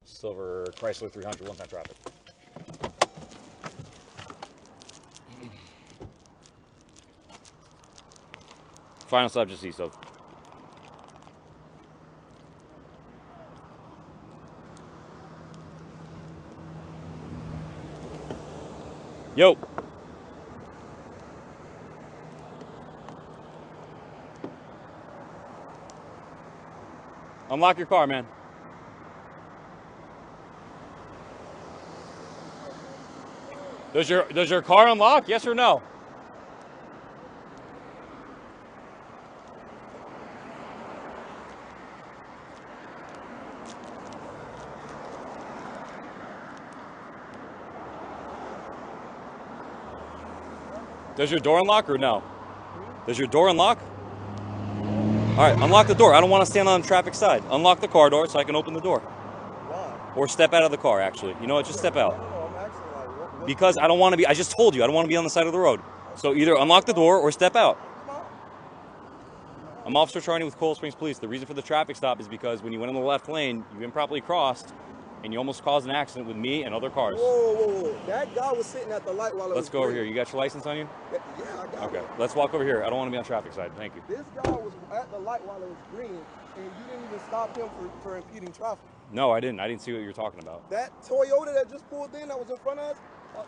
Silver Chrysler 300, one-time traffic. Final stop, just east of. Yo. Unlock your car, man. Does your car unlock? Yes or no? Does your door unlock or no? Does your door unlock? All right, unlock the door. I don't want to stand on the traffic side. Unlock the car door so I can open the door. Why? Or step out of the car, actually. You know what? Just step out. No, I'm asking like, what? Because I don't want to be, I just told you, I don't want to be on the side of the road. So either unlock the door or step out. I'm Officer Charney with Coral Springs Police. The reason for the traffic stop is because when you went in the left lane, you improperly crossed, and you almost caused an accident with me and other cars. Whoa. That guy was sitting at the light while I was Let's go over here. You got your license on you? Yeah, I got Okay, it. let's walk over here. I don't want to be on traffic side. Thank you. This guy was at the light while it was green, and you didn't even stop him for impeding traffic. No, I didn't. I didn't see what you were talking about. That Toyota that just pulled in that was in front of us,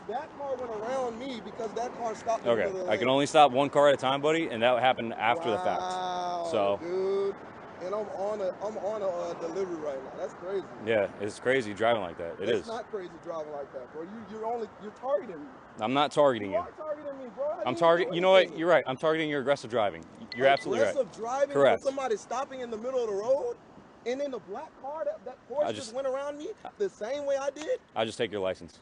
that car went around me because that car stopped in the middle of the I can lane. only stop one car at a time, buddy, and that happened after the fact. Wow, So, dude. And I'm on a delivery right now. That's crazy. yeah, it's crazy driving like that. It is. It's not crazy driving like that, bro. You're targeting me. I'm not targeting You you. are targeting me, bro. I'm targeting. You know what? You're right. I'm targeting your aggressive driving. You're absolutely right. Aggressive driving. Correct. With somebody stopping in the middle of the road, and then the black car that Porsche just went around me the same way I did. I'll just take your license.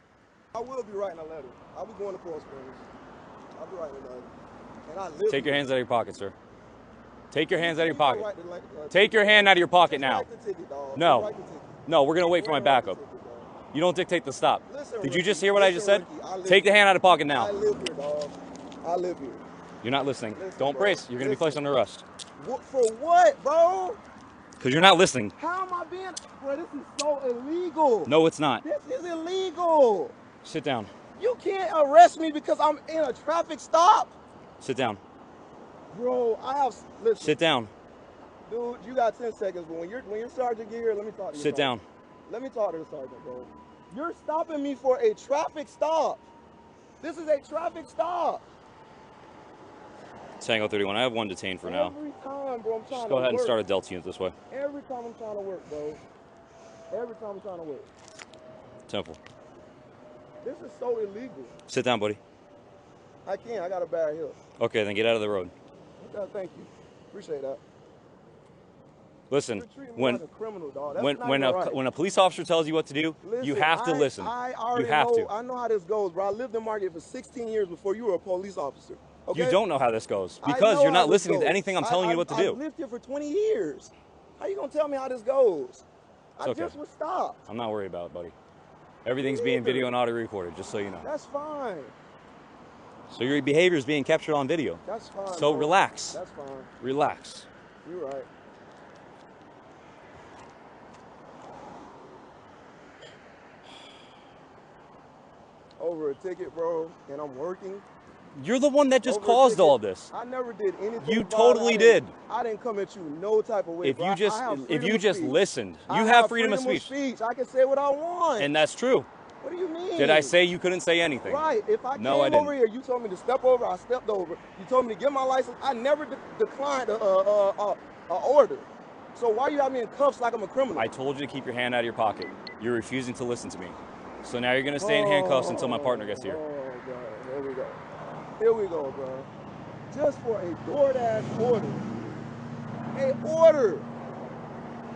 I will be writing a letter. I'll be going to Coral Springs. I'll be writing a letter. And I live. Take your hands out of your pocket, sir. Take your hands out of your pocket. Right Take your hand out of your pocket now. Write the ticket, dog. No. Write the ticket. No, we're gonna wait for my backup. Ticket, dog. You don't dictate the stop. Listen, Did you Ricky, just hear what I just said? Ricky, Take the hand out of the pocket I now. live here, dog. I live here. You're not listening. Listen, Don't bro. brace. You're gonna be placed under arrest. For what, bro? Because you're not listening. How am I being? Bro, this is so illegal. No, it's not. This is illegal. Sit down. You can't arrest me because I'm in a traffic stop. Sit down. Bro, listen. Sit down. Dude, you got 10 seconds, but when your sergeant get here, let me talk to you. Sit down. Let me talk to the sergeant, bro. You're stopping me for a traffic stop. This is a traffic stop. Tango 31. I have one detained for now. Every time, bro, I'm trying to Just go ahead and work. start a Delta unit this way. Every time I'm trying to work, bro. Every time I'm trying to work. Temple. This is so illegal. Sit down, buddy. I can't. I got a bad hip. Okay, then get out of the road. Okay, thank you. Appreciate that. Listen, You're treating me when like a criminal, dog. That's when not when even a right. when a police officer tells you what to do, you have to listen. I already You have know. to. I know how this goes, bro. I lived in Margate for 16 years before you were a police officer. Okay? You don't know how this goes I because know you're how not this listening to goes. anything I'm telling you what to do. I've lived here for 20 years. How you gonna tell me how this goes? I okay. just was stopped. I'm not worried about it, buddy. Everything's being video and audio recorded, just so you know. That's fine. So your behavior is being captured on video. That's fine. So bro. relax. That's fine. Relax. You're right. Over a ticket, bro, and I'm working. You're the one that just Over a caused ticket. all this. I never did anything. You about it. totally did. I didn't come at you no type of way. If bro. you just I have if freedom you of just speech. listened, I you have freedom of freedom speech. I can say what I want. And that's true. What do you mean? Did I say you couldn't say anything? Right. If I No, I came didn't. over here, you told me to step over. I stepped over. You told me to get my license. I never declined a order. So why you have me in cuffs like I'm a criminal? I told you to keep your hand out of your pocket. You're refusing to listen to me. So now you're gonna stay in handcuffs until my partner gets here. Oh, God. Here we go. Here we go, bro. Just for a DoorDash order. A order.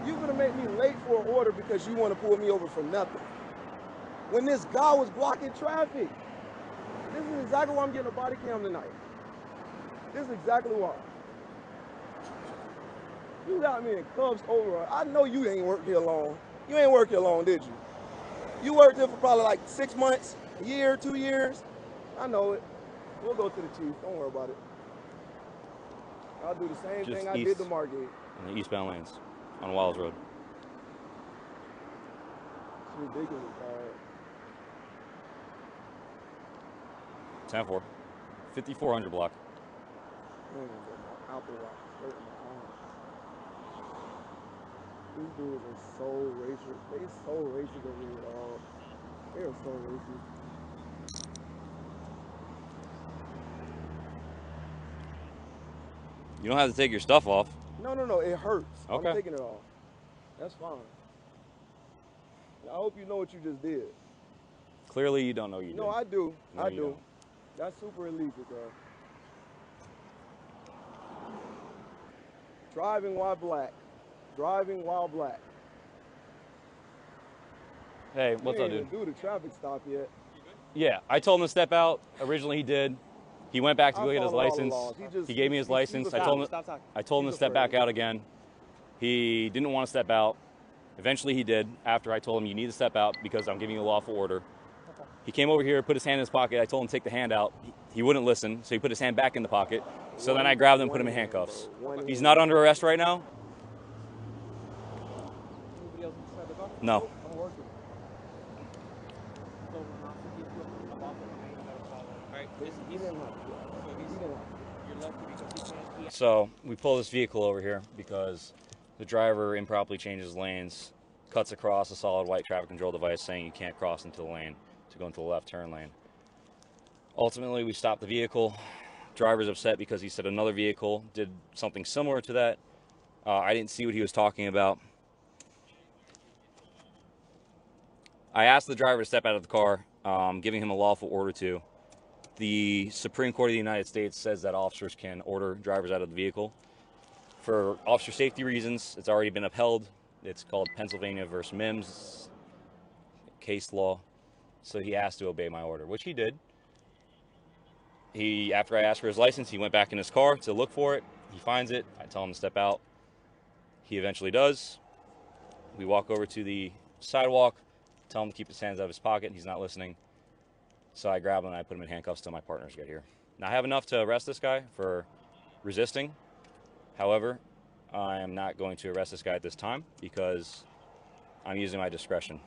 You're gonna make me late for an order because you want to pull me over for nothing. When this guy was blocking traffic. This is exactly why I'm getting a body cam tonight. This is exactly why. You got me in cuffs over. I know you ain't worked here long. You ain't worked here long, did you? You worked here for probably like 6 months, a year, 2 years. I know it. We'll go to the chief. Don't worry about it. I'll do the same Just thing I did east. to Margate. In the eastbound lanes on Wiles Road. ridiculous, dog. 10-4. 5400 block. Man, my Apple Watch straight in my arm. These dudes are so racist. They so racist over here, dog. They are so racist. You don't have to take your stuff off. No, it hurts. Okay. I'm taking it off. That's fine. I hope you know what you just did. Clearly, you don't know you did. No, I do. No, I you do. don't. That's super illegal, bro. Driving while black. Driving while black. Hey, what's He up, ain't even dude? do the traffic stop yet. Yeah, I told him to step out. Originally, he did. He went back to go get his followed all the license. laws. He gave me his license. I told him. I told him to He's step back afraid. out again. He didn't want to step out. Eventually, he did. After I told him, you need to step out because I'm giving you a lawful order. He came over here, put his hand in his pocket. I told him to take the hand out. He wouldn't listen, so he put his hand back in the pocket. So then I grabbed him and put him in handcuffs. He's not under arrest right now. Anybody else inside the car? No. I'm working. So when officer gives you a lawful command, you gotta follow it. Right? He He's, didn't have to. so He he's, didn't have to. you're lucky because he can't. So we pull this vehicle over here because the driver improperly changes lanes, cuts across a solid white traffic control device saying you can't cross into the lane to go into the left turn lane. Ultimately, we stopped the vehicle. Driver's upset because he said another vehicle did something similar to that. I didn't see what he was talking about. I asked the driver to step out of the car, giving him a lawful order to. The Supreme Court of the United States says that officers can order drivers out of the vehicle. For officer safety reasons, it's already been upheld. It's called Pennsylvania versus Mims case law. So he has to obey my order, which he did. After I asked for his license, he went back in his car to look for it. He finds it. I tell him to step out. He eventually does. We walk over to the sidewalk, tell him to keep his hands out of his pocket. He's not listening. So I grab him and I put him in handcuffs till my partners get here. Now I have enough to arrest this guy for resisting. However, I am not going to arrest this guy at this time because I'm using my discretion.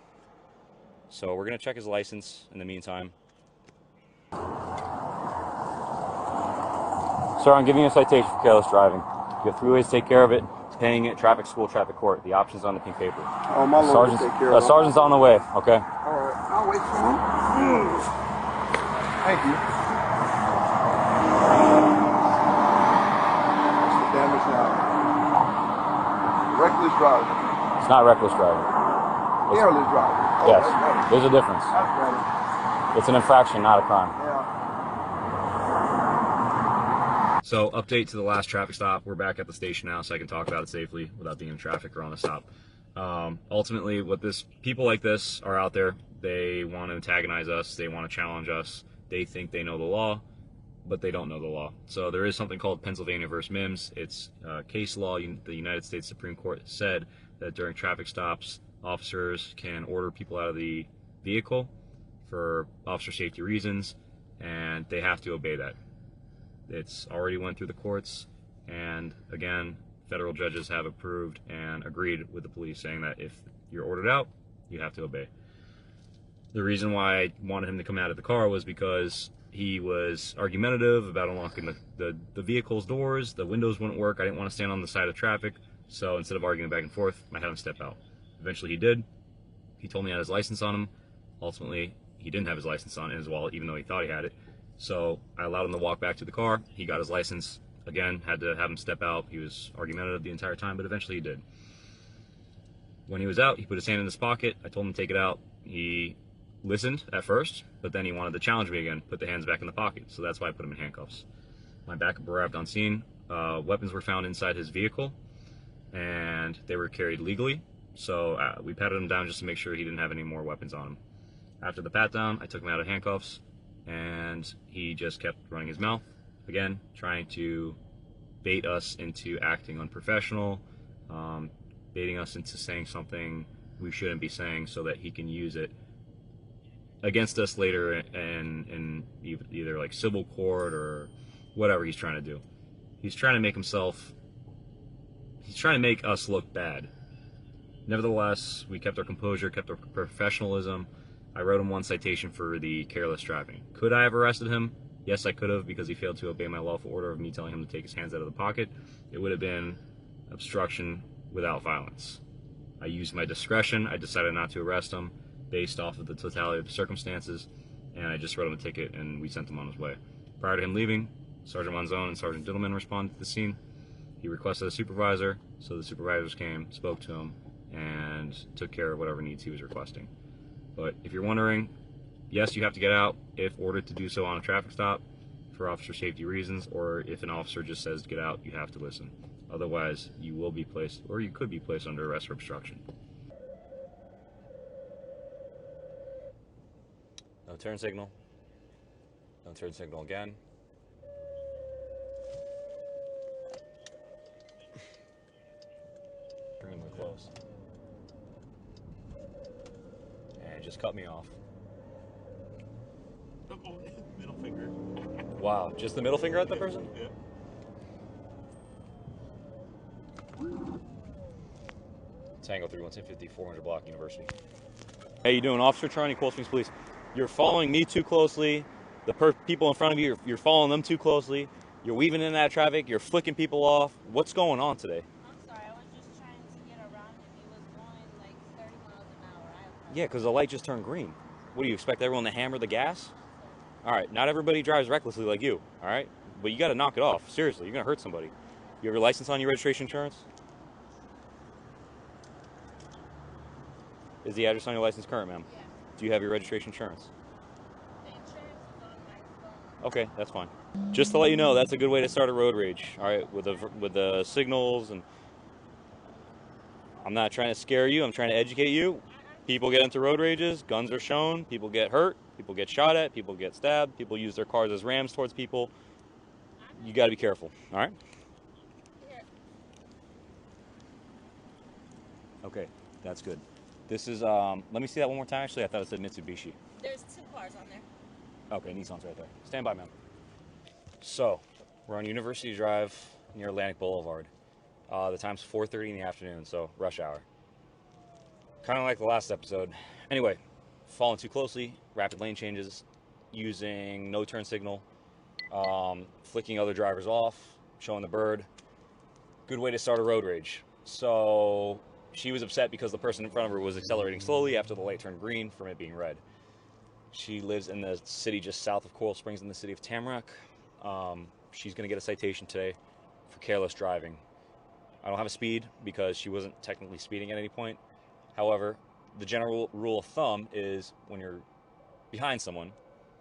So we're going to check his license in the meantime. Sir, I'm giving you a citation for careless driving. You have 3 ways to take care of it: paying it, traffic school, traffic court. The option's on the pink paper. Oh, my lord, Sergeant's, take care of it. Sergeant's on the way, okay? All right, I'll wait for him. Thank you. What's the damage now? Reckless driving. It's not reckless driving. Careless driving. Oh, Yes, that's better. there's a difference. That's better. It's an infraction, not a crime. Yeah. So, update to the last traffic stop. We're back at the station now, so I can talk about it safely without being in traffic or on a stop. Ultimately, people like this are out there. They want to antagonize us. They want to challenge us. They think they know the law, but they don't know the law. So there is something called Pennsylvania versus Mims. It's case law. The United States Supreme Court said that during traffic stops, officers can order people out of the vehicle for officer safety reasons, and they have to obey that. It's already went through the courts, and again, federal judges have approved and agreed with the police, saying that if you're ordered out, you have to obey. The reason why I wanted him to come out of the car was because he was argumentative about unlocking the vehicle's doors. The windows wouldn't work. I didn't want to stand on the side of traffic, so instead of arguing back and forth, I had him step out. Eventually he did. He told me he had his license on him. Ultimately, he didn't have his license on in his wallet, even though he thought he had it. So I allowed him to walk back to the car. He got his license. Again, had to have him step out. He was argumentative the entire time, but eventually he did. When he was out, he put his hand in his pocket. I told him to take it out. He listened at first, but then he wanted to challenge me again, put the hands back in the pocket. So that's why I put him in handcuffs. My backup arrived on scene. Weapons were found inside his vehicle, and they were carried legally. So we patted him down just to make sure he didn't have any more weapons on him. After the pat down, I took him out of handcuffs, and he just kept running his mouth, again, trying to bait us into acting unprofessional, baiting us into saying something we shouldn't be saying so that he can use it against us later in either like civil court or whatever he's trying to do. He's trying to make us look bad. Nevertheless, we kept our composure, kept our professionalism. I wrote him one citation for the careless driving. Could I have arrested him? Yes, I could have, because he failed to obey my lawful order of me telling him to take his hands out of the pocket. It would have been obstruction without violence. I used my discretion. I decided not to arrest him based off of the totality of the circumstances, and I just wrote him a ticket and we sent him on his way. Prior to him leaving, Sergeant Manzone and Sergeant Diddleman responded to the scene. He requested a supervisor, so the supervisors came, spoke to him, and took care of whatever needs he was requesting. But if you're wondering, yes, you have to get out if ordered to do so on a traffic stop for officer safety reasons, or if an officer just says get out, you have to listen. Otherwise, you will be placed, or you could be placed under arrest for obstruction. No turn signal. No turn signal again. Extremely close. And just cut me off. Middle finger. Wow, just the middle finger at the person? Yeah. Tango 3150, 400 block, University. How you doing, Officer Charney, Cold Springs Police? You're following me too closely. The people in front of you, you're following them too closely. You're weaving in that traffic. You're flicking people off. What's going on today? I'm sorry, I was just trying to get around him. He was going like 30 miles an hour. Yeah, because the light just turned green. What do you expect everyone to hammer the gas? All right, not everybody drives recklessly like you, all right? But you got to knock it off. Seriously, you're going to hurt somebody. You have your license on your registration insurance? Is the address on your license current, ma'am? Yeah. Do you have your registration insurance? The insurance is on my phone. Okay, that's fine. Just to let you know, that's a good way to start a road rage, all right, with the signals. And I'm not trying to scare you. I'm trying to educate you. People get into road rages. Guns are shown. People get hurt. People get shot at. People get stabbed. People use their cars as rams towards people. You got to be careful, all right? Here. Okay, that's good. This is, let me see that one more time. Actually, I thought it said Mitsubishi. There's 2 cars on there. Okay, Nissan's right there. Stand by, ma'am. So, we're on University Drive near Atlantic Boulevard. The time's 4:30 in the afternoon, so rush hour. Kind of like the last episode. Anyway, following too closely, rapid lane changes, using no turn signal, flicking other drivers off, showing the bird. Good way to start a road rage. So, she was upset because the person in front of her was accelerating slowly after the light turned green from it being red. She lives in the city just south of Coral Springs in the city of Tamarack. She's going to get a citation today for careless driving. I don't have a speed because she wasn't technically speeding at any point. However, the general rule of thumb is when you're behind someone,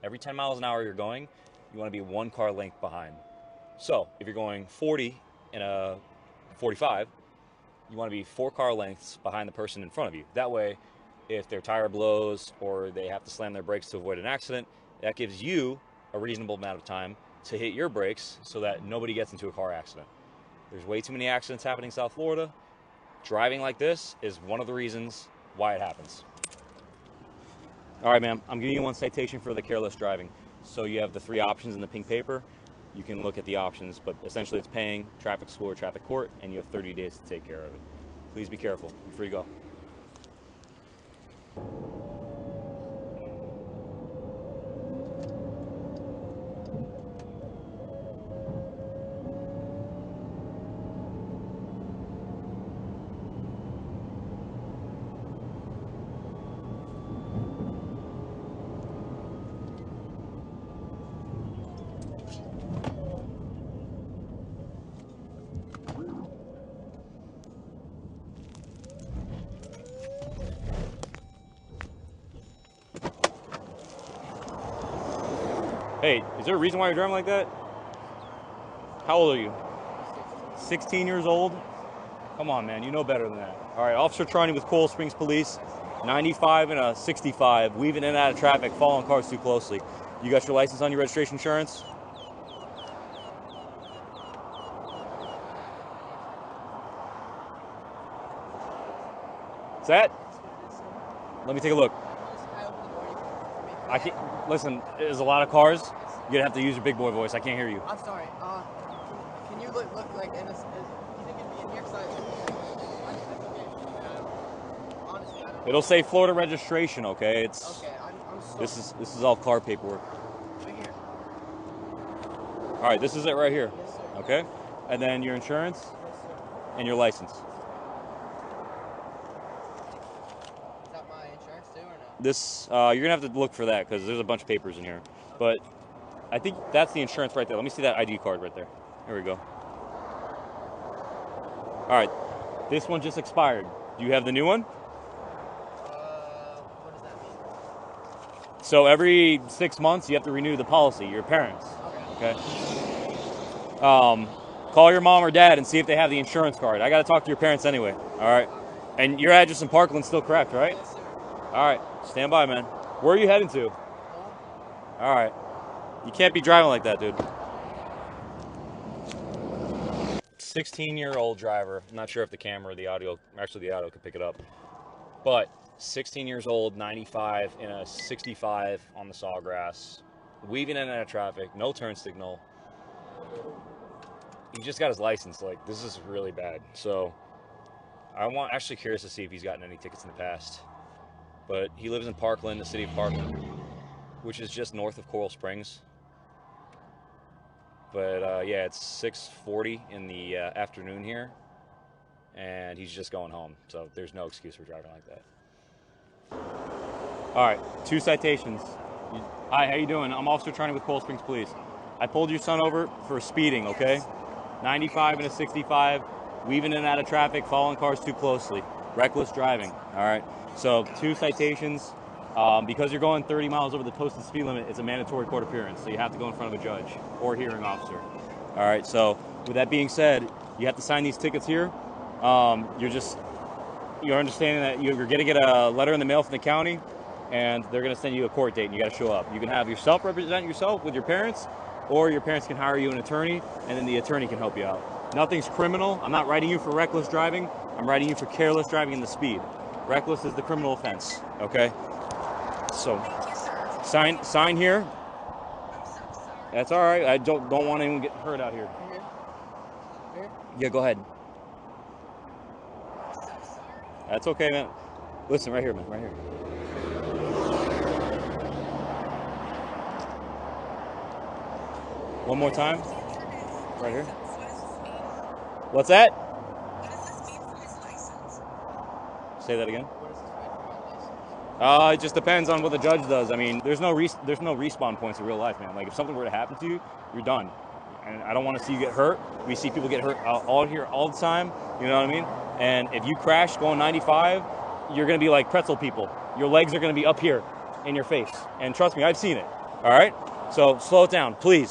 every 10 miles an hour you're going, you want to be 1 car length behind. So if you're going 40 in a 45, you want to be 4 car lengths behind the person in front of you. That way, if their tire blows or they have to slam their brakes to avoid an accident, that gives you a reasonable amount of time to hit your brakes so that nobody gets into a car accident. There's way too many accidents happening in South Florida. Driving like this is one of the reasons why it happens. All right, ma'am, I'm giving you one citation for the careless driving. So you have the 3 options in the pink paper. You can look at the options, but essentially it's paying, traffic school, or traffic court, and you have 30 days to take care of it. Please be careful. You're free to go. Hey, is there a reason why you're driving like that? How old are you? 16 years old? Come on, man, you know better than that. All right, Officer Charney with Coral Springs Police, 95 and a 65, weaving in and out of traffic, following cars too closely. You got your license on your registration insurance? Is that? Let me take a look. I can't, listen, there's a lot of cars. You're gonna have to use your big boy voice. I can't hear you. I'm sorry. Can you look like in a? You think it'd be in here? Cause It'll say Florida registration, okay? It's Okay, I'm sorry. this is all car paperwork. Right here. All right, this is it right here. Yes, sir. Okay? And then your insurance Yes, sir. and your license. Is that my insurance too or no? This you're going to have to look for that cuz there's a bunch of papers in here. But I think that's the insurance right there. Let me see that ID card right there. There we go. All right. This one just expired. Do you have the new one? What does that mean? So every 6 months you have to renew the policy, your parents. Okay. Okay. Call your mom or dad and see if they have the insurance card. I got to talk to your parents anyway. All right. And your address in Parkland's still correct, right? Yes, sir. All right. Stand by, man. Where are you heading to? Home? All right. You can't be driving like that, dude. 16-year-old driver. I'm not sure if the camera or the audio, actually the audio could pick it up. But 16 years old, 95 in a 65 on the Sawgrass, weaving in and out of traffic, no turn signal. He just got his license. Like, this is really bad. So I'm actually curious to see if he's gotten any tickets in the past. But he lives in Parkland, the city of Parkland, which is just north of Coral Springs. But yeah, it's 6:40 in the afternoon here, and he's just going home. So there's no excuse for driving like that. All right, 2 citations. Hi, how you doing? I'm Officer Charney with Coral Springs Police. I pulled your son over for speeding, okay? 95 and a 65, weaving in and out of traffic, following cars too closely, reckless driving. All right, so 2 citations. Because you're going 30 miles over the posted speed limit, it's a mandatory court appearance, so you have to go in front of a judge or hearing officer. All right, so with that being said, you have to sign these tickets here. You're understanding that you're going to get a letter in the mail from the county, and they're going to send you a court date, and you got to show up. You can have yourself represent yourself with your parents, or your parents can hire you an attorney, and then the attorney can help you out. Nothing's criminal. I'm not writing you for reckless driving. I'm writing you for careless driving in the speed. Reckless is the criminal offense, okay? So, sign here. That's all right. I don't want anyone getting hurt out here. Here? Yeah, go ahead. That's okay, man. Listen, right here, man. Right here. One more time. Right here. What's that? Say that again. What does this mean for my license? It just depends on what the judge does. I mean, there's no respawn points in real life, man. Like, if something were to happen to you, you're done. And I don't want to see you get hurt. We see people get hurt all the time. You know what I mean? And if you crash going 95, you're going to be like pretzel people. Your legs are going to be up here in your face. And trust me, I've seen it. All right? So slow it down, please.